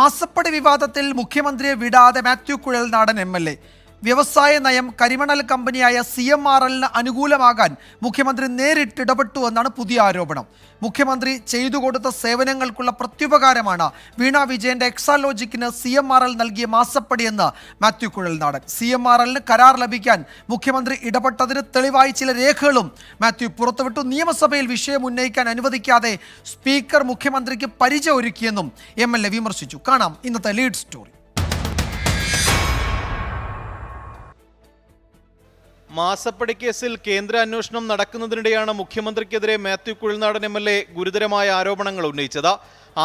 മാസപ്പടി വിവാദത്തിൽ മുഖ്യമന്ത്രിയെ വിടാതെ മാത്യു കുഴൽനാടൻ എം.എൽ.എ. വ്യവസായ നയം കരിമണൽ കമ്പനിയായ CMRLന് അനുകൂലമാകാൻ മുഖ്യമന്ത്രി നേരിട്ട് ഇടപെട്ടുവെന്നാണ് പുതിയ ആരോപണം. മുഖ്യമന്ത്രി ചെയ്തു കൊടുത്ത സേവനങ്ങൾക്കുള്ള പ്രത്യുപകാരമാണ് വീണ വിജയന്റെ എക്സാലോജിക്കിന് CMRL നൽകിയ മാസപ്പടിയെന്ന് മാത്യു കുഴൽനാടൻ. CMRLന് കരാർ ലഭിക്കാൻ മുഖ്യമന്ത്രി ഇടപെട്ടതിന് തെളിവായി ചില രേഖകളും മാത്യു പുറത്തുവിട്ടു. നിയമസഭയിൽ വിഷയം ഉന്നയിക്കാൻ അനുവദിക്കാതെ സ്പീക്കർ മുഖ്യമന്ത്രിക്ക് പരിചയം ഒരുക്കിയെന്നും MLA വിമർശിച്ചു. കാണാം ഇന്നത്തെ ലീഡ് സ്റ്റോറി. മാസപ്പടി കേസിൽ കേന്ദ്ര അന്വേഷണം നടക്കുന്നതിനിടെയാണ് മുഖ്യമന്ത്രിക്കെതിരെ മാത്യു കുഴൽനാടൻ MLA ഗുരുതരമായ ആരോപണങ്ങൾ ഉന്നയിച്ചത്.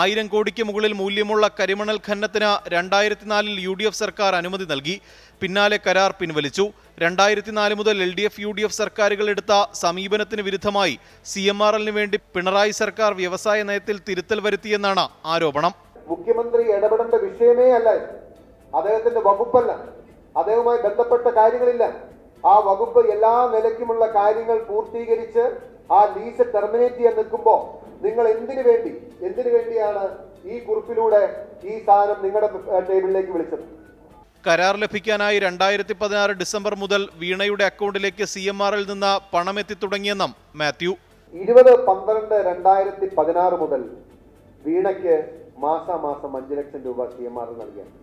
1000 കോടിക്ക് മുകളിൽ മൂല്യമുള്ള കരിമണൽ ഖനനത്തിന് 2004 UDF സർക്കാർ അനുമതി നൽകി. പിന്നാലെ കരാർ പിൻവലിച്ചു. 2004 മുതൽ LDF UDF സർക്കാരുകൾ എടുത്ത സമീപനത്തിന് വിരുദ്ധമായി CMRLന് വേണ്ടി പിണറായി സർക്കാർ വ്യവസായ നയത്തിൽ തിരുത്തൽ വരുത്തിയെന്നാണ് ആരോപണം. മുഖ്യമന്ത്രി ഇടപെടേണ്ട വിഷയമേ അല്ല, അദ്ദേഹത്തിന്റെ വകുപ്പല്ല, അദ്ദേഹവുമായി ബന്ധപ്പെട്ട കാര്യങ്ങളില്ല. ആ വകുപ്പ് എല്ലാ നിലയ്ക്കുമുള്ള കാര്യങ്ങൾ പൂർത്തീകരിച്ച് ആ ലീസ് ടെർമിനേറ്റ് ചെയ്യാൻ നിൽക്കുമ്പോൾ നിങ്ങൾ എന്തിനു വേണ്ടിയാണ് ഈ കുറിപ്പിലൂടെ ഈ സാധനം നിങ്ങളുടെ ടേബിളിലേക്ക് വിളിച്ചത്? കരാർ ലഭിക്കാനായി 2016 ഡിസംബർ മുതൽ വീണയുടെ അക്കൗണ്ടിലേക്ക് CMRL നിന്ന് പണം എത്തി തുടങ്ങിയെന്നും മാത്യു. 20/12/2016 മുതൽ വീണയ്ക്ക് മാസം 5 ലക്ഷം രൂപ CMRL നൽകിയാണ്.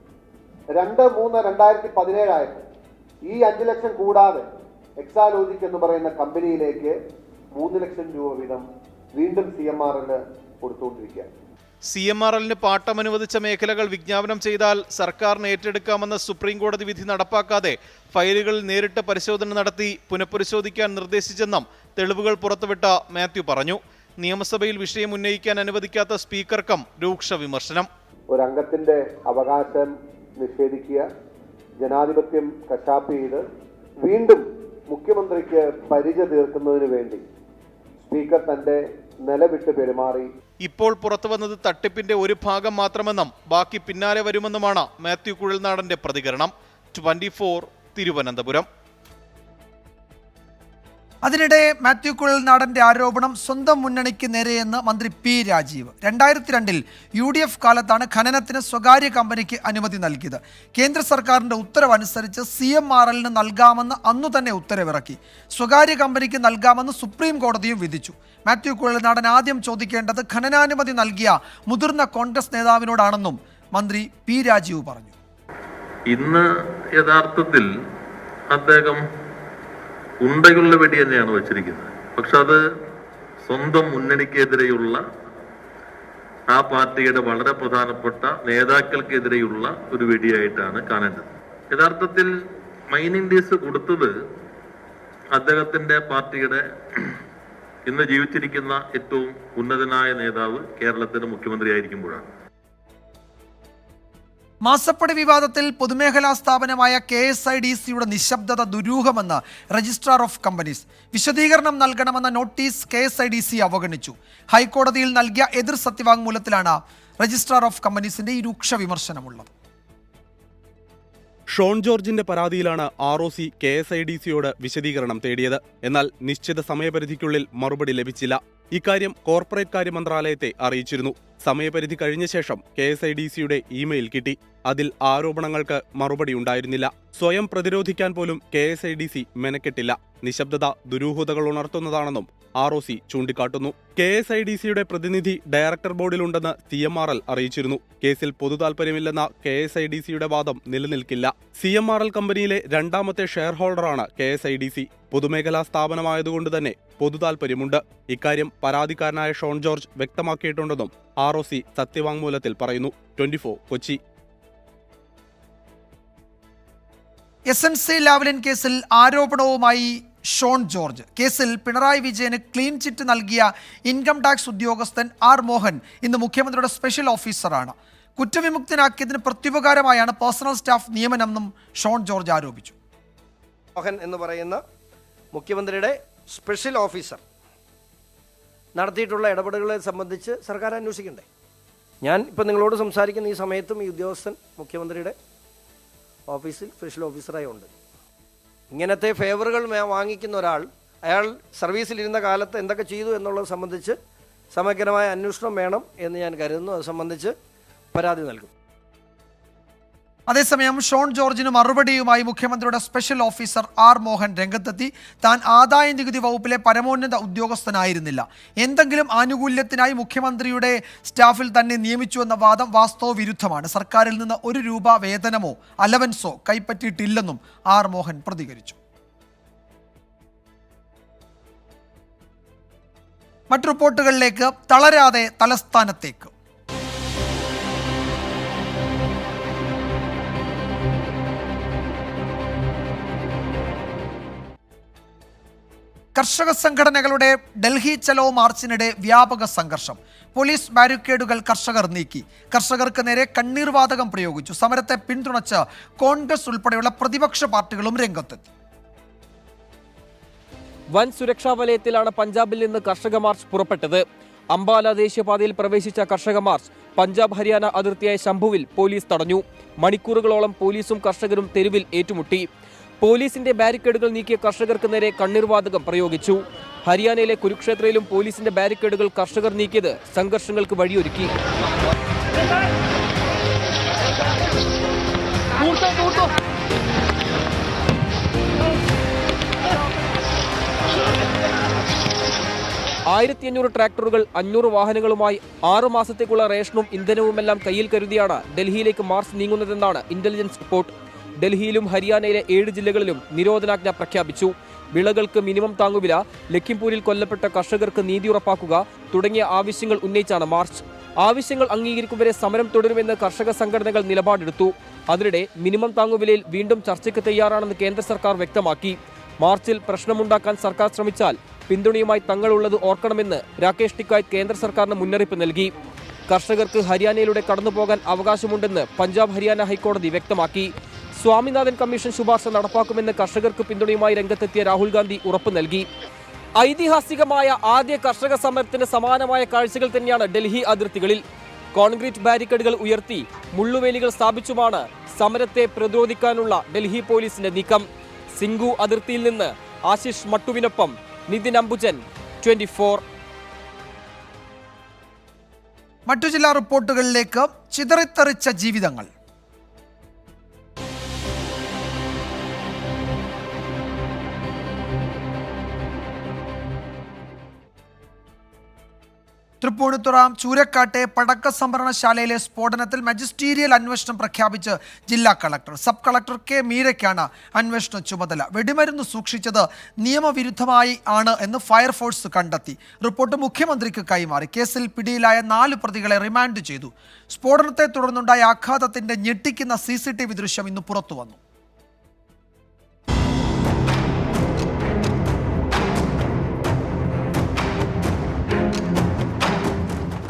2/3/2017 ആയപ്പോൾ ഈ 5 ലക്ഷം കൂടാതെ എക്സാലോജിക് എന്ന് പറയുന്ന കമ്പനിയിലേക്ക് 3 ലക്ഷം രൂപ വീതം വീണ്ടും CMRL കൊടുത്തുകൊണ്ടിരിക്കുകയാണ്. CMRLന് പാട്ടം അനുവദിച്ച മേഖലകൾ വിജ്ഞാപനം ചെയ്താൽ സർക്കാരിന് ഏറ്റെടുക്കാമെന്ന സുപ്രീം കോടതി വിധി നടപ്പാക്കാതെ ഫയലുകളിൽ നേരിട്ട് പരിശോധന നടത്തി പുനഃപരിശോധിക്കാൻ നിർദ്ദേശിച്ചെന്നും തെളിവുകൾ പുറത്തുവിട്ട മാത്യു പറഞ്ഞു. നിയമസഭയിൽ വിഷയം ഉന്നയിക്കാൻ അനുവദിക്കാത്ത സ്പീക്കർക്കും രൂക്ഷ വിമർശനം. ഒരംഗത്തിന്റെ അവകാശം നിഷേധിക്കുക, ജനാധിപത്യം കശാപ്പ് ചെയ്ത് വീണ്ടും മുഖ്യമന്ത്രിക്ക് പരിചയ തീർക്കുന്നതിന് വേണ്ടി സ്പീക്കർ തന്റെ നിലവിട്ട് പെരുമാറി. ഇപ്പോൾ പുറത്തുവന്നത് തട്ടിപ്പിന്റെ ഒരു ഭാഗം മാത്രമെന്നും ബാക്കി പിന്നാലെ വരുമെന്നുമാണ് മാത്യു കുഴൽനാടന്റെ പ്രതികരണം. 24 തിരുവനന്തപുരം. അതിനിടെ മാത്യു കുഴൽനാടന്റെ ആരോപണം സ്വന്തം മുന്നണിക്ക് നേരെയെന്ന് മന്ത്രി P. രാജീവ്. 2002 UDF കാലത്താണ് ഖനനത്തിന് സ്വകാര്യ കമ്പനിക്ക് അനുമതി നൽകിയത്. കേന്ദ്ര സർക്കാരിന്റെ ഉത്തരവനുസരിച്ച് CMRLന് നൽകാമെന്ന് അന്നു തന്നെ ഉത്തരവിറക്കി. സ്വകാര്യ കമ്പനിക്ക് നൽകാമെന്ന് സുപ്രീം കോടതിയും വിധിച്ചു. മാത്യു കുഴൽനാടൻ ആദ്യം ചോദിക്കേണ്ടത് ഖനനാനുമതി നൽകിയ മുതിർന്ന കോൺഗ്രസ് നേതാവിനോടാണെന്നും മന്ത്രി P. രാജീവ് പറഞ്ഞു. ഇന്ന് യഥാർത്ഥത്തിൽ അദ്ദേഹം ഉണ്ടയുള്ള വെടി തന്നെയാണ് വെച്ചിരിക്കുന്നത്. പക്ഷെ അത് സ്വന്തം മുന്നണിക്കെതിരെയുള്ള ആ പാർട്ടിയുടെ വളരെ പ്രധാനപ്പെട്ട നേതാക്കൾക്കെതിരെയുള്ള ഒരു വെടിയായിട്ടാണ് കാണേണ്ടത്. യഥാർത്ഥത്തിൽ മൈനിങ് ലീസ് കൊടുത്തത് അദ്ദേഹത്തിന്റെ പാർട്ടിയുടെ ഇന്ന് ജീവിച്ചിരിക്കുന്ന ഏറ്റവും ഉന്നതനായ നേതാവ് കേരളത്തിന്റെ മുഖ്യമന്ത്രിയായിരിക്കുമ്പോഴാണ്. മാസപ്പടി വിവാദത്തിൽ പൊതുമേഖലാ സ്ഥാപനമായ KSIDCയുടെ നിശബ്ദത ദുരൂഹമെന്ന് രജിസ്ട്രാർ ഓഫ് കമ്പനീസ്. വിശദീകരണം നൽകണമെന്ന നോട്ടീസ് KSIDC അവഗണിച്ചു. ഹൈക്കോടതിയിൽ നൽകിയ എതിർ സത്യവാങ്മൂലത്തിലാണ് രജിസ്ട്രാർ ഓഫ് കമ്പനീസിന്റെ ഈ രൂക്ഷ വിമർശനമുള്ളത്. ഷോൺ ജോർജിന്റെ പരാതിയിലാണ് ROC KSIDCയോട് വിശദീകരണം തേടിയത്. എന്നാൽ നിശ്ചിത സമയപരിധിക്കുള്ളിൽ മറുപടി ലഭിച്ചില്ല. ഇക്കാര്യം കോർപ്പറേറ്റ് കാര്യ മന്ത്രാലയത്തെ അറിയിച്ചിരുന്നു. സമയപരിധി കഴിഞ്ഞ ശേഷം KSIDCയുടെ ഇമെയിൽ കിട്ടി. അതിൽ ആരോപണങ്ങൾക്ക് മറുപടി ഉണ്ടായിരുന്നില്ല. സ്വയം പ്രതിരോധിക്കാൻ പോലും KSIDC മെനക്കെട്ടില്ല. നിശബ്ദത ദുരൂഹതകൾ ഉണർത്തുന്നതാണെന്നും ROC ചൂണ്ടിക്കാട്ടുന്നു. KSIDCയുടെ പ്രതിനിധി ഡയറക്ടർ ബോർഡിലുണ്ടെന്ന് CMRL അറിയിച്ചിരുന്നു. കേസിൽ പൊതുതാൽപര്യമില്ലെന്ന KSIDCയുടെ വാദം നിലനിൽക്കില്ല. CMRL കമ്പനിയിലെ രണ്ടാമത്തെ ഷെയർ ഹോൾഡറാണ് KSIDC. പൊതുമേഖലാ സ്ഥാപനമായതുകൊണ്ട് തന്നെ പൊതുതാൽപര്യമുണ്ട്. ഇക്കാര്യം പരാതിക്കാരനായ ഷോൺ ജോർജ് വ്യക്തമാക്കിയിട്ടുണ്ടെന്നും ROC സത്യവാങ്മൂലത്തിൽ പറയുന്നു. 24 കൊച്ചി. SNC ലാവ്ലിൻ കേസിൽ ആരോപണവുമായി ഷോൺ ജോർജ്. കേസിൽ പിണറായി വിജയന് ക്ലീൻ ചിറ്റ് നൽകിയ ഇൻകം ടാക്സ് ഉദ്യോഗസ്ഥൻ R. മോഹൻ ഇന്ന് മുഖ്യമന്ത്രിയുടെ സ്പെഷ്യൽ ഓഫീസറാണ്. കുറ്റവിമുക്തനാക്കിയതിന് പ്രത്യുപകാരമായാണ് പേഴ്സണൽ സ്റ്റാഫ് നിയമനമെന്നും ഷോൺ ജോർജ് ആരോപിച്ചു. മോഹൻ എന്ന് പറയുന്ന മുഖ്യമന്ത്രിയുടെ സ്പെഷ്യൽ ഓഫീസർ നടത്തിയിട്ടുള്ള ഇടപെടലുകളെ സംബന്ധിച്ച് സർക്കാർ അന്വേഷിക്കണ്ടേ? ഞാൻ ഇപ്പം നിങ്ങളോട് സംസാരിക്കുന്ന ഈ സമയത്തും ഈ ഉദ്യോഗസ്ഥൻ മുഖ്യമന്ത്രിയുടെ ഓഫീസിൽ സ്പെഷ്യൽ ഓഫീസറായി ഉണ്ട്. ഇങ്ങനത്തെ ഫേവറുകൾ വാങ്ങിക്കുന്ന ഒരാൾ അയാൾ സർവീസിലിരുന്ന കാലത്ത് എന്തൊക്കെ ചെയ്തു എന്നുള്ളത് സംബന്ധിച്ച് സമഗ്രമായ അന്വേഷണം വേണം എന്ന് ഞാൻ കരുതുന്നു. അത് സംബന്ധിച്ച് പരാതി നൽകും. അതേസമയം ഷോൺ ജോർജിന് മറുപടിയുമായി മുഖ്യമന്ത്രിയുടെ സ്പെഷ്യൽ ഓഫീസർ ആർ മോഹൻ രംഗത്തെത്തി. താൻ ആദായ നികുതി വകുപ്പിലെ പരമോന്നത ഉദ്യോഗസ്ഥനായിരുന്നില്ല, എന്തെങ്കിലും ആനുകൂല്യത്തിനായി മുഖ്യമന്ത്രിയുടെ സ്റ്റാഫിൽ തന്നെ നിയമിച്ചുവെന്ന വാദം വാസ്തവ വിരുദ്ധമാണ്. സർക്കാരിൽ നിന്ന് ₹1 വേതനമോ അലവൻസോ കൈപ്പറ്റിയിട്ടില്ലെന്നും ആർ മോഹൻ പ്രതികരിച്ചു. മറ്റു റിപ്പോർട്ടുകളിലേക്ക്. തളരാതെ തലസ്ഥാനത്തേക്ക്. കർഷക സംഘടനകളുടെ ഡൽഹി ചലോ മാർച്ചിനിടെ വ്യാപക സംഘർഷം. പോലീസ് ബാരിക്കേഡുകൾ കർഷകർ നീക്കി. കർഷകർക്ക് നേരെ കണ്ണീർവാതകം പ്രയോഗിച്ചു. സമരത്തെ പിന്തുണച്ച് കോൺഗ്രസ് ഉൾപ്പെടെയുള്ള പ്രതിപക്ഷ പാർട്ടികളും രംഗത്തെത്തി. വൻ സുരക്ഷാ വലയത്തിലാണ് പഞ്ചാബിൽ നിന്ന് കർഷക മാർച്ച് പുറപ്പെട്ടത്. അംബാല ദേശീയപാതയിൽ പ്രവേശിച്ച കർഷക മാർച്ച് പഞ്ചാബ് ഹരിയാന അതിർത്തിയായ ശംഭുവിൽ പോലീസ് തടഞ്ഞു. മണിക്കൂറുകളോളം പോലീസും കർഷകരും തെരുവിൽ ഏറ്റുമുട്ടി. പോലീസിന്റെ ബാരിക്കേഡുകൾ നീക്കിയ കർഷകർക്ക് നേരെ കണ്ണീർവാതകം പ്രയോഗിച്ചു. ഹരിയാനയിലെ കുരുക്ഷേത്രയിലും പോലീസിന്റെ ബാരിക്കേഡുകൾ കർഷകർ നീക്കിയത് സംഘർഷങ്ങൾക്ക് വഴിയൊരുക്കി. ആയിരത്തി 500 ട്രാക്ടറുകൾ, 500 വാഹനങ്ങളുമായി 6 മാസത്തേക്കുള്ള റേഷനും ഇന്ധനവുമെല്ലാം കയ്യിൽ കരുതിയാണ് ഡൽഹിയിലേക്ക് മാർച്ച് നീങ്ങുന്നതെന്നാണ് ഇന്റലിജൻസ് റിപ്പോർട്ട്. ഡൽഹിയിലും ഹരിയാനയിലെ 7 ജില്ലകളിലും നിരോധനാജ്ഞ പ്രഖ്യാപിച്ചു. വിളകൾക്ക് മിനിമം താങ്ങുവില, ലഖിംപൂരിൽ കൊല്ലപ്പെട്ട കർഷകർക്ക് നീതി ഉറപ്പാക്കുക തുടങ്ങിയ ആവശ്യങ്ങൾ ഉന്നയിച്ചാണ് മാർച്ച്. ആവശ്യങ്ങൾ അംഗീകരിക്കും വരെ സമരം തുടരുമെന്ന് കർഷക സംഘടനകൾ നിലപാടെടുത്തു. അതിനിടെ മിനിമം താങ്ങുവിലയിൽ വീണ്ടും ചർച്ചയ്ക്ക് തയ്യാറാണെന്ന് കേന്ദ്ര സർക്കാർ വ്യക്തമാക്കി. മാർച്ചിൽ പ്രശ്നമുണ്ടാക്കാൻ സർക്കാർ ശ്രമിച്ചാൽ പിന്തുണയുമായി തങ്ങളുള്ളത് ഓർക്കണമെന്ന് രാകേഷ് ടിക്കായത്ത് കേന്ദ്ര സർക്കാരിന് മുന്നറിയിപ്പ് നൽകി. കർഷകർക്ക് ഹരിയാനയിലൂടെ കടന്നുപോകാൻ അവകാശമുണ്ടെന്ന് പഞ്ചാബ് ഹരിയാന ഹൈക്കോടതി വ്യക്തമാക്കി. സ്വാമിനാഥൻ കമ്മീഷൻ ശുപാർശ നടപ്പാക്കുമെന്ന് കർഷകർക്ക് പിന്തുണയുമായി രംഗത്തെത്തിയ രാഹുൽ ഗാന്ധി ഉറപ്പ് നൽകി. ഐതിഹാസികമായ ആദ്യ കർഷക സമരത്തിന് സമാനമായ കാഴ്ചകൾ തന്നെയാണ് ഡൽഹി അതിർത്തികളിൽ. കോൺക്രീറ്റ് ബാരിക്കേഡുകൾ ഉയർത്തി മുള്ളുവേലികൾ സ്ഥാപിച്ചുമാണ് സമരത്തെ പ്രതിരോധിക്കാനുള്ള ഡൽഹി പോലീസിന്റെ നീക്കം. സിംഗു അതിർത്തിയിൽ നിന്ന് ആശിഷ് മട്ടുവിനൊപ്പം നിതിൻ അംബുജൻ, 24. മറ്റു ചില റിപ്പോർട്ടുകളിലേക്ക്. ചിതറിത്തെറിച്ച ജീവിതങ്ങൾ. തൃപ്പൂണിത്തുറ ചൂരക്കാട്ടെ പടക്ക സംഭരണശാലയിലെ സ്ഫോടനത്തിൽ മജിസ്റ്റീരിയൽ അന്വേഷണം പ്രഖ്യാപിച്ച് ജില്ലാ കളക്ടർ. സബ് കളക്ടർ കെ മീരയ്ക്കാണ് അന്വേഷണ ചുമതല. വെടിമരുന്ന് സൂക്ഷിച്ചത് നിയമവിരുദ്ധമായി ആണ് എന്ന് ഫയർഫോഴ്സ് കണ്ടെത്തി. റിപ്പോർട്ട് മുഖ്യമന്ത്രിക്ക് കൈമാറി. കേസിൽ പിടിയിലായ 4 പ്രതികളെ റിമാൻഡ് ചെയ്തു. സ്ഫോടനത്തെ തുടർന്നുണ്ടായ ആഘാതത്തിന്റെ ഞെട്ടിക്കുന്ന CCTV ദൃശ്യം ഇന്ന് പുറത്തുവന്നു.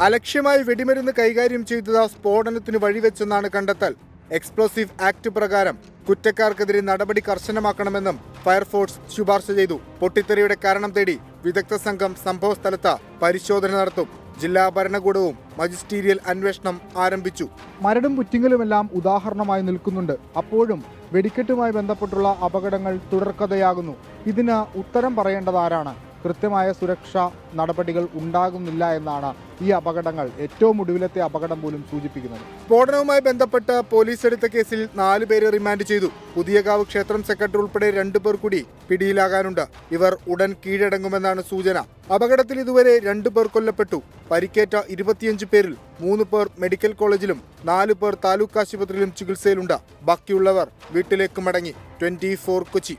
അലക്ഷ്യമായി വെടിമരുന്ന് കൈകാര്യം ചെയ്തത് സ്ഫോടനത്തിന് വഴിവെച്ചെന്നാണ് കണ്ടെത്തൽ. എക്സ്പ്ലോസീവ് ആക്ട് പ്രകാരം കുറ്റക്കാർക്കെതിരെ നടപടി കർശനമാക്കണമെന്നും ഫയർഫോഴ്സ് ശുപാർശ ചെയ്തു. പൊട്ടിത്തെറിയുടെ കാരണം തേടി വിദഗ്ധ സംഘം സംഭവസ്ഥലത്ത് പരിശോധന നടത്തും. ജില്ലാ ഭരണകൂടവും മജിസ്റ്റീരിയൽ അന്വേഷണം ആരംഭിച്ചു. മരടും പുറ്റിങ്ങലുമെല്ലാം ഉദാഹരണമായി നിൽക്കുന്നുണ്ട്. അപ്പോഴും വെടിക്കെട്ടുമായി ബന്ധപ്പെട്ടുള്ള അപകടങ്ങൾ തുടർക്കഥയാകുന്നു. ഇതിന് ഉത്തരം പറയേണ്ടത് ആരാണ്? കൃത്യമായ സുരക്ഷാ നടപടികൾ ഉണ്ടാകുന്നില്ല എന്നാണ് ഈ അപകടങ്ങൾ, ഏറ്റവും ഒടുവിലത്തെ അപകടം പോലും സൂചിപ്പിക്കുന്നത്. സ്ഫോടനവുമായി ബന്ധപ്പെട്ട് പോലീസ് എടുത്ത കേസിൽ 4 പേരെ റിമാൻഡ് ചെയ്തു. പുതിയകാവ് ക്ഷേത്രം സെക്രട്ടറി ഉൾപ്പെടെ 2 പേർ കൂടി പിടിയിലാകാനുണ്ട്. ഇവർ ഉടൻ കീഴടങ്ങുമെന്നാണ് സൂചന. അപകടത്തിൽ ഇതുവരെ 2 പേർ കൊല്ലപ്പെട്ടു. പരിക്കേറ്റ 25 പേരിൽ 3 പേർ മെഡിക്കൽ കോളേജിലും 4 പേർ താലൂക്ക് ആശുപത്രിയിലും ചികിത്സയിലുണ്ട്. ബാക്കിയുള്ളവർ വീട്ടിലേക്ക് മടങ്ങി. 24 കൊച്ചി.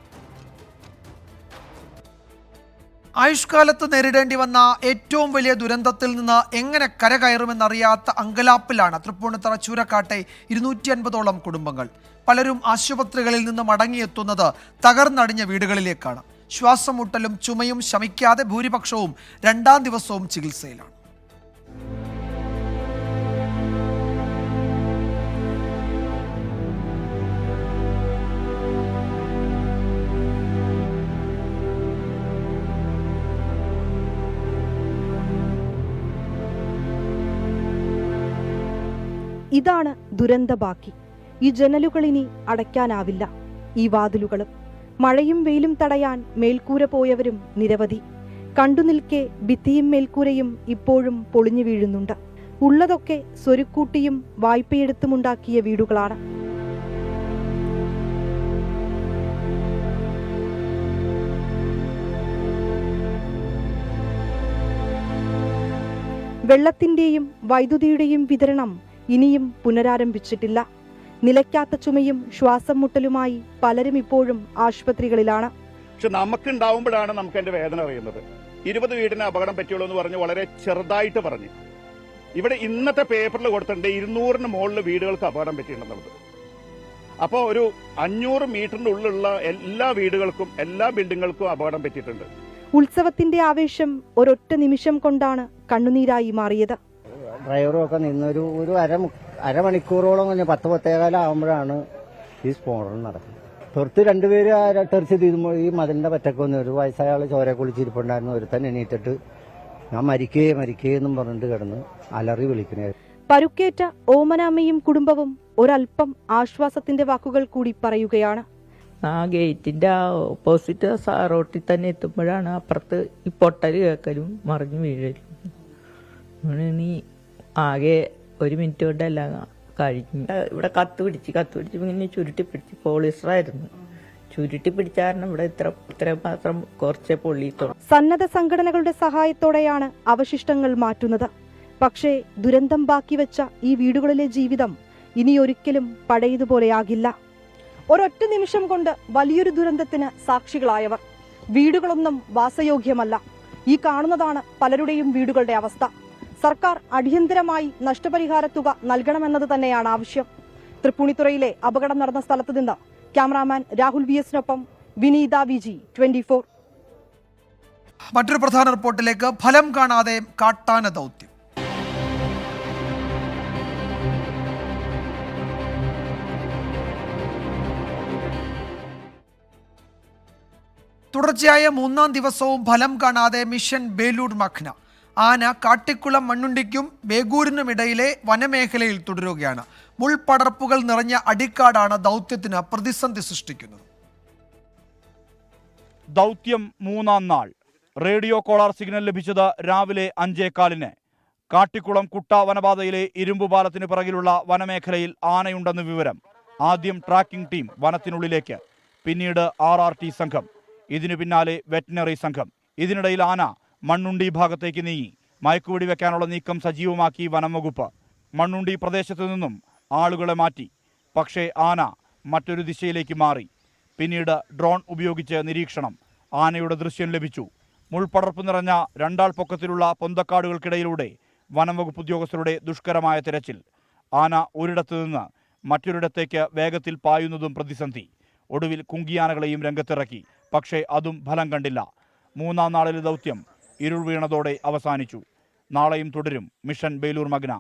ആയുഷ്കാലത്ത് നേരിടേണ്ടി വന്ന ഏറ്റവും വലിയ ദുരന്തത്തിൽ നിന്ന് എങ്ങനെ കരകയറുമെന്നറിയാത്ത അങ്കലാപ്പിലാണ് തൃപ്പൂണിത്തുറ ചൂരക്കാട്ടെ 250ഓളം കുടുംബങ്ങൾ. പലരും ആശുപത്രികളിൽ നിന്ന് മടങ്ങിയെത്തുന്നത് തകർന്നടിഞ്ഞ വീടുകളിലേക്കാണ്. ശ്വാസം മുട്ടലും ചുമയും ശമിക്കാതെ ഭൂരിപക്ഷവും 2ാം ദിവസവും ചികിത്സയിലാണ്. ഇതാണ് ദുരന്ത ബാക്കി. ഈ ജനലുകളിനി അടയ്ക്കാനാവില്ല. ഈ വാതിലുകളും. മഴയും വെയിലും തടയാൻ മേൽക്കൂര പോയവരും നിരവധി. കണ്ടുനിൽക്കെ ഭിത്തിയും മേൽക്കൂരയും ഇപ്പോഴും പൊളിഞ്ഞു വീഴുന്നുണ്ട്. ഉള്ളതൊക്കെ സ്വരുക്കൂട്ടിയും വായ്പയെടുത്തുമുണ്ടാക്കിയ വീടുകളാണ്. വെള്ളത്തിന്റെയും വൈദ്യുതിയുടെയും വിതരണം ഇനിയും പുനരാരംഭിച്ചിട്ടില്ല. നിലയ്ക്കാത്ത ചുമയും ശ്വാസം മുട്ടലുമായി പലരും ഇപ്പോഴും ആശുപത്രികളിലാണ്. പക്ഷെ നമുക്കുണ്ടാവുമ്പോഴാണ് നമുക്ക് എന്റെ വേദന അറിയുന്നത്. 20 വീടിന് അപകടം പറ്റിയുള്ളൂ എന്ന് പറഞ്ഞ് വളരെ ചെറുതായിട്ട് പറഞ്ഞു. ഇവിടെ ഇന്നത്തെ പേപ്പറിൽ കൊടുത്തിട്ടുണ്ട് 200-ന് മുകളിൽ വീടുകൾക്ക് അപകടം പറ്റിയിട്ടുണ്ടെന്നുള്ളത്. അപ്പോൾ ഒരു 500 മീറ്ററിന്റെ ഉള്ളിലുള്ള എല്ലാ വീടുകൾക്കും എല്ലാ ബിൽഡിങ്ങുകൾക്കും അപകടം പറ്റിയിട്ടുണ്ട്. ഉത്സവത്തിന്റെ ആവേശം ഒരൊറ്റ നിമിഷം കൊണ്ടാണ് കണ്ണുനീരായി മാറിയത്. ഡ്രൈവറും ഒക്കെ നിന്നൊരു അരമണിക്കൂറോളം കഴിഞ്ഞ് 10-10:15 ആകുമ്പോഴാണ് ഈ സ്ഫോടനം നടക്കുന്നത്. പുറത്ത് രണ്ടുപേര് ടെറിച്ച് തീരുമ്പോൾ ഈ മതിലിന്റെ പറ്റക്കൊന്ന് ഒരു വയസ്സായ ആള് ചോര കുളിച്ചിരിപ്പുണ്ടായിരുന്നു. ഒരുത്തൻ എണീറ്റിട്ട് ഞാൻ മരിക്കേ എന്നും പറഞ്ഞിട്ട് കിടന്ന് അലറി വിളിക്കണേ. പരുക്കേറ്റ ഓമനാമ്മയും കുടുംബവും ഒരൽപ്പം ആശ്വാസത്തിന്റെ വാക്കുകൾ കൂടി പറയുകയാണ്. ആ ഗേറ്റിന്റെ ഓപ്പോസിറ്റ് റോട്ടിൽ തന്നെ എത്തുമ്പോഴാണ് അപ്പുറത്ത് ഈ പൊട്ടൽ കേൾക്കലും മറിഞ്ഞു വീഴലും. നീ ആകെ 1 മിനിറ്റ് കൊണ്ടല്ല കഴിഞ്ഞു. ഇവിടെ കത്ത് പിടിച്ച് ഇങ്ങനെ ചുരുട്ടിപ്പിടിച്ച് പോളിസ്റ്ററായിരുന്നു. ചുരുട്ടിപ്പിടിച്ച കാരണം ഇവിടെ ഇത്ര മാത്രം കുറച്ചേ പൊള്ളിയിട്ടുള്ളൂ. സന്നദ്ധ സംഘടനകളുടെ സഹായത്തോടെയാണ് അവശിഷ്ടങ്ങൾ മാറ്റുന്നത്. പക്ഷേ ദുരന്തം ബാക്കി വെച്ച ഈ വീടുകളിലെ ജീവിതം ഇനിയൊരിക്കലും പഴയതുപോലെയാകില്ല. ഒരൊറ്റ നിമിഷം കൊണ്ട് വലിയൊരു ദുരന്തത്തിന് സാക്ഷികളായവർ. വീടുകളൊന്നും വാസയോഗ്യമല്ല. ഈ കാണുന്നതാണ് പലരുടെയും വീടുകളുടെ അവസ്ഥ. സർക്കാർ അടിയന്തരമായി നഷ്ടപരിഹാര തുക നൽകണമെന്നത് തന്നെയാണ് ആവശ്യം. തൃപ്പൂണിത്തുറയിലെ അപകടം നടന്ന സ്ഥലത്ത് നിന്ന് ക്യാമറാമാൻ രാഹുൽ VS-നൊപ്പം വിനീത VG 24. മറ്റൊരു പ്രധാന റിപ്പോർട്ടിലേക്ക്. ഫലം കാണാതെ കാട്ടാന ദൗത്യം. തുടർച്ചയായ 3-ാം ദിവസവും ഫലം കാണാതെ മിഷൻ ബേലൂർ മഖ്ന. ആന കാട്ടിക്കുളം മണ്ണുണ്ടിക്കും ബേഗൂരിനുമിടയിലെ വനമേഖലയിൽ തുടരുകയാണ്. മുൾപടർപ്പുകൾ നിറഞ്ഞ അടിക്കാടാണ് ദൗത്യത്തിന് പ്രതിസന്ധി സൃഷ്ടിക്കുന്നത്. ദൗത്യം 3-ാം നാൾ. റേഡിയോ കോളർ സിഗ്നൽ ലഭിച്ചത് രാവിലെ 5:15. കാട്ടിക്കുളം കുട്ട വനപാതയിലെ ഇരുമ്പുപാലത്തിന് പിറകിലുള്ള വനമേഖലയിൽ ആനയുണ്ടെന്ന് വിവരം. ആദ്യം ട്രാക്കിംഗ് ടീം വനത്തിനുള്ളിലേക്ക്, പിന്നീട് RRT സംഘം, ഇതിനു പിന്നാലെ വെറ്റിനറി സംഘം. ഇതിനിടയിൽ ആന മണ്ണുണ്ടി ഭാഗത്തേക്ക് നീങ്ങി. മയക്കുവെടി വെക്കാനുള്ള നീക്കം സജീവമാക്കി വനം വകുപ്പ്. മണ്ണുണ്ടി പ്രദേശത്തു നിന്നും ആളുകളെ മാറ്റി. പക്ഷേ ആന മറ്റൊരു ദിശയിലേക്ക് മാറി. പിന്നീട് ഡ്രോൺ ഉപയോഗിച്ച് നിരീക്ഷണം. ആനയുടെ ദൃശ്യം ലഭിച്ചു. മുൾപടർപ്പ് നിറഞ്ഞ 2 ആൾ പൊക്കത്തിലുള്ള പൊന്തക്കാടുകൾക്കിടയിലൂടെ വനം വകുപ്പ് ഉദ്യോഗസ്ഥരുടെ ദുഷ്കരമായ തിരച്ചിൽ. ആന ഒരിടത്തു നിന്ന് മറ്റൊരിടത്തേക്ക് വേഗത്തിൽ പായുന്നതും പ്രതിസന്ധി. ഒടുവിൽ കുങ്കിയാനകളെയും രംഗത്തിറക്കി. പക്ഷേ അതും ഫലം കണ്ടില്ല. 3-ാം നാളിലെ ദൗത്യം ഇരുൾ വീണതോടെ അവസാനിച്ചു. നാളെയും തുടരും മിഷൻ ബേലൂർ മഖ്ന.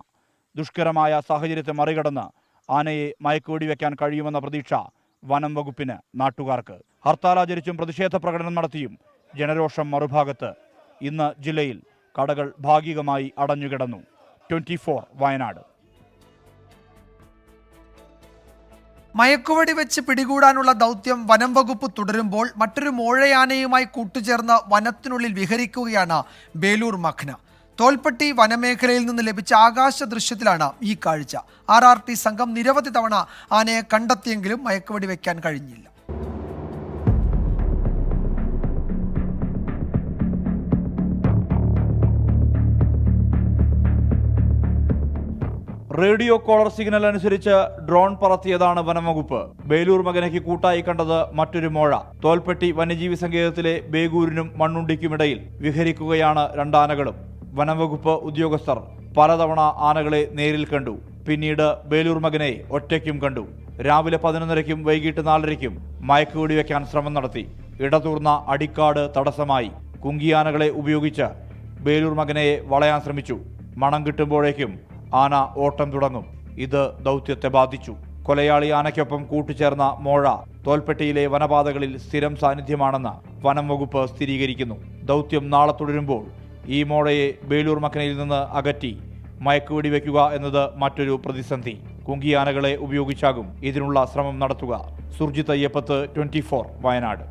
ദുഷ്കരമായ സാഹചര്യത്തെ മറികടന്ന് ആനയെ മയക്കുവെടി വെക്കാൻ കഴിയുമെന്ന പ്രതീക്ഷ വനം വകുപ്പിന്, നാട്ടുകാർക്ക്. ഹർത്താൽ ആചരിച്ചും പ്രതിഷേധ പ്രകടനം നടത്തിയും ജനരോഷം മറുഭാഗത്ത്. ഇന്ന് ജില്ലയിൽ കടകൾ ഭാഗികമായി അടഞ്ഞുകിടന്നു. 24 വയനാട്. മയക്കുവെടി വെച്ച് പിടികൂടാനുള്ള ദൗത്യം വനം വകുപ്പ് തുടരുമ്പോൾ മറ്റൊരു മോഴയാനയുമായി കൂട്ടുചേർന്ന് വനത്തിനുള്ളിൽ വിഹരിക്കുകയാണ് ബേലൂർ മഖ്ന. തോൽപ്പെട്ടി വനമേഖലയിൽ നിന്ന് ലഭിച്ച ആകാശ ദൃശ്യത്തിലാണ് ഈ കാഴ്ച. RRT സംഘം നിരവധി തവണ ആനയെ കണ്ടെത്തിയെങ്കിലും മയക്കുവെടി വെക്കാൻ കഴിഞ്ഞില്ല. റേഡിയോ കോളർ സിഗ്നൽ അനുസരിച്ച് ഡ്രോൺ പറത്തിയതാണ് വനംവകുപ്പ്. ബേലൂർ മഖ്നയ്ക്ക് കൂട്ടായി കണ്ടത് മറ്റൊരു മോഴ. തോൽപ്പെട്ടി വന്യജീവി സങ്കേതത്തിലെ ബേഗൂരിനും മണ്ണുണ്ടിക്കുമിടയിൽ വിഹരിക്കുകയാണ് 2 ആനകളും. വനംവകുപ്പ് ഉദ്യോഗസ്ഥർ പലതവണ ആനകളെ നേരിൽ കണ്ടു. പിന്നീട് ബേലൂർ മഖ്നയെ ഒറ്റയ്ക്കും കണ്ടു. രാവിലെ 11:30-ക്കും വൈകിട്ട് 4:30-ക്കും മയക്കുവെടി വെക്കാൻ ശ്രമം നടത്തി. ഇടതൂർന്ന അടിക്കാട് തടസ്സമായി. കുങ്കിയാനകളെ ഉപയോഗിച്ച് ബേലൂർ മഖ്നയെ വളയാൻ ശ്രമിച്ചു. മണം കിട്ടുമ്പോഴേക്കും ആന ഓട്ടം തുടങ്ങും. ഇത് ദൗത്യത്തെ ബാധിച്ചു. കൊലയാളി ആനയ്ക്കൊപ്പം കൂട്ടുചേർന്ന മോഴ തോൽപ്പെട്ടിയിലെ വനപാതകളിൽ സ്ഥിരം സാന്നിധ്യമാണെന്ന് വനം വകുപ്പ് സ്ഥിരീകരിക്കുന്നു. ദൗത്യം നാളെ തുടരുമ്പോൾ ഈ മോഴയെ ബേലൂർ മഖ്നയിൽ നിന്ന് അകറ്റി മയക്കുവെടി വയ്ക്കുക എന്നത് മറ്റൊരു പ്രതിസന്ധി. കുങ്കിയാനകളെ ഉപയോഗിച്ചാകും ഇതിനുള്ള ശ്രമം നടത്തുക. സുർജിത് അയ്യപ്പത്ത്, 24 വയനാട്.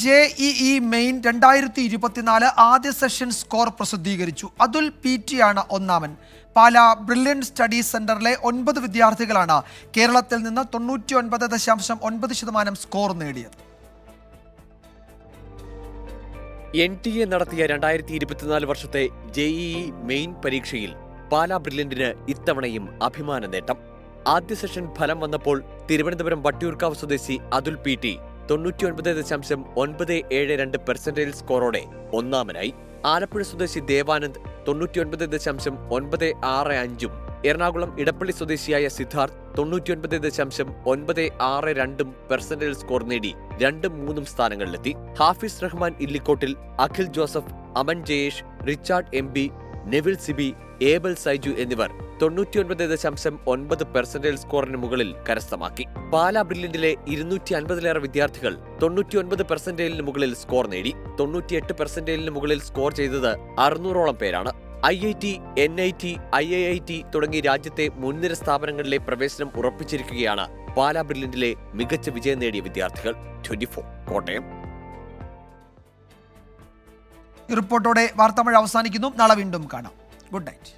JEE മെയിൻ 2024 ആദ്യ സെഷൻ സ്കോർ പ്രസിദ്ധീകരിച്ചു. അതുൽ PT ആണ് ഒന്നാമൻ. പാലാ ബ്രില്യൻറ്റ് സ്റ്റഡീസ് സെന്ററിലെ 9 വിദ്യാർത്ഥികളാണ് കേരളത്തിൽ നിന്ന് 99.9% സ്കോർ നേടിയത്. NTA നടത്തിയ 2024 വർഷത്തെ JEE മെയിൻ പരീക്ഷയിൽ പാലാ ബ്രില്യന്റിന് ഇത്തവണയും അഭിമാന നേട്ടം. ആദ്യ സെഷൻ ഫലം വന്നപ്പോൾ തിരുവനന്തപുരം വട്ടിയൂർക്കാവ് സ്വദേശി അതുൽ PT 99.972% സ്കോറോടെ ഒന്നാമനായി. ആലപ്പുഴ സ്വദേശി ദേവാനന്ദ് 99.965 എറണാകുളം ഇടപ്പള്ളി സ്വദേശിയായ സിദ്ധാർത്ഥ് 99.962% സ്കോർ നേടി 2-3 സ്ഥാനങ്ങളിലെത്തി. ഹാഫിസ് റഹ്മാൻ ഇല്ലിക്കോട്ടിൽ, അഖിൽ ജോസഫ്, അമൻ ജയേഷ്, റിച്ചാർഡ് MB, നെവിൽ സിബി, ഏബൽ സൈജു എന്നിവർ 99.9% സ്കോറിന് മുകളിൽ കരസ്ഥമാക്കി. പാലാ ബ്രില്യന്റിലെ 250-ലേറെ വിദ്യാർത്ഥികൾ 99% മുകളിൽ സ്കോർ നേടി. 98% മുകളിൽ സ്കോർ ചെയ്തത് 600ഓളം പേരാണ്. IIT, NIT, IIIT തുടങ്ങി രാജ്യത്തെ മുൻനിര സ്ഥാപനങ്ങളിലെ പ്രവേശനം ഉറപ്പിച്ചിരിക്കുകയാണ് പാലാ ബ്രില്യന്റിലെ മികച്ച വിജയം നേടിയ വിദ്യാർത്ഥികൾ. 24 കോട്ടയം. ഈ റിപ്പോർട്ടോടെ വാർത്താമഴ അവസാനിക്കുന്നു. നാളെ വീണ്ടും കാണാം. Good night.